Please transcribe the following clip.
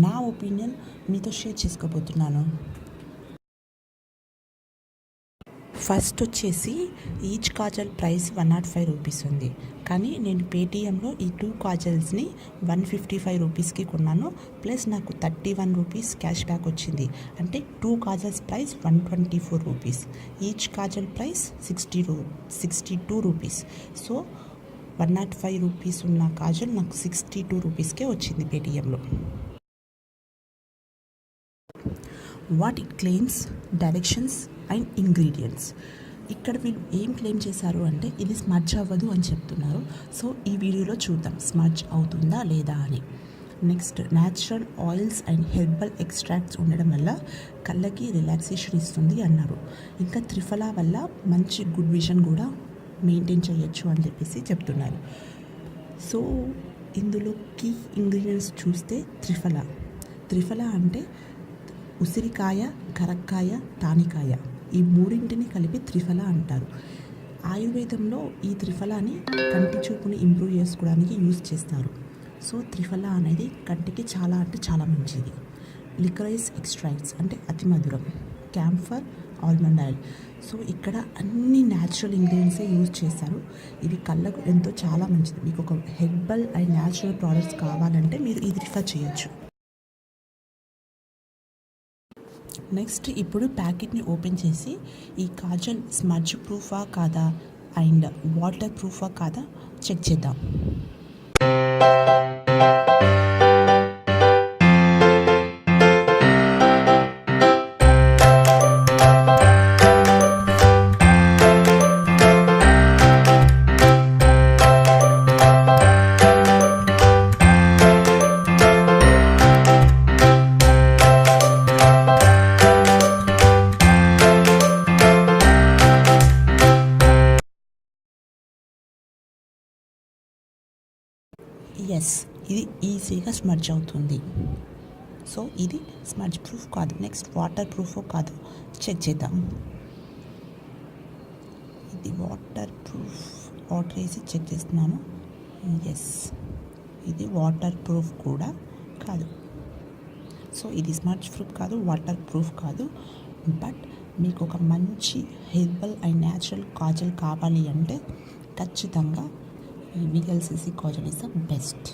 నా ఒపీనియన్ మీతో షేర్ చేసుకోబోతున్నాను. ఫస్ట్ వచ్చేసి ఈచ్ కాజల్ ప్రైస్ 105 రూపీస్ ఉంది. కానీ నేను పేటీఎంలో ఈ 2 కాజల్స్ని 155 రూపీస్కి కొన్నాను. ప్లస్ నాకు 31 రూపీస్ క్యాష్ బ్యాక్ వచ్చింది. అంటే 2 kajals price 124 rupees, each kajal price 62 rupees. So 105 rupees ఉన్న కాజల్ నాకు 62 రూపీస్కే వచ్చింది పేటీఎంలో. What it claims, directions and ingredients. ఇక్కడ వీళ్ళు ఏం క్లెయిమ్ చేశారు అంటే ఇది స్మడ్జ్ అవ్వదు అని చెప్తున్నారు. సో ఈ వీడియోలో చూద్దాం స్మడ్జ్ అవుతుందా లేదా అని. Next, natural oils and herbal extracts ఉండడం వల్ల కళ్ళకి రిలాక్సేషన్ ఇస్తుంది అన్నారు. ఇంకా త్రిఫలా వల్ల మంచి గుడ్ విజన్ కూడా మెయింటైన్ చేయొచ్చు అని చెప్పేసి చెప్తున్నారు. సో ఇందులో కీ ఇంగ్రీడియంట్స్ చూస్తే త్రిఫలా అంటే ఉసిరికాయ, కరక్కాయ, తానికాయ, ఈ మూడింటిని కలిపి త్రిఫల అంటారు. ఆయుర్వేదంలో ఈ త్రిఫలాని కంటి చూపుని ఇంప్రూవ్ చేసుకోవడానికి యూజ్ చేస్తారు. సో త్రిఫల అనేది కంటికి చాలా అంటే చాలా మంచిది. లికరైస్ ఎక్స్ట్రాక్ట్స్ అంటే అతి మధురం. Camphor, almond oil. సో ఇక్కడ అన్ని న్యాచురల్ ఇంగ్రీడియంట్సే యూజ్ చేస్తారు. ఇవి కళ్ళకు ఎంతో చాలా మంచిది. మీకు ఒక హెర్బల్ అండ్ న్యాచురల్ ప్రోడక్ట్స్ కావాలంటే మీరు ఇది రిఫర్ చేయొచ్చు. నెక్స్ట్, ఇప్పుడు ప్యాకెట్ని ఓపెన్ చేసి ఈ కాజల్ స్మడ్జ్ ప్రూఫా కాదా అండ్ వాటర్ ప్రూఫా కాదా చెక్ చేద్దాం. ఎస్, ఇది ఈజీగా స్మడ్జ్ అవుతుంది. సో ఇది స్మడ్జ్ ప్రూఫ్ కాదు. నెక్స్ట్, వాటర్ ప్రూఫ్ కాదు చెక్ చేద్దాం. ఇది వాటర్ ప్రూఫ్. వాటర్ వేసి చెక్ చేస్తున్నాను. ఎస్, ఇది వాటర్ ప్రూఫ్ కూడా కాదు. సో ఇది స్మడ్జ్ ప్రూఫ్ కాదు, వాటర్ ప్రూఫ్ కాదు. బట్ మీకు ఒక మంచి హెర్బల్ అండ్ న్యాచురల్ కాజల్ కావాలి అంటే ఖచ్చితంగా ఈ VLCC Kajal is the best.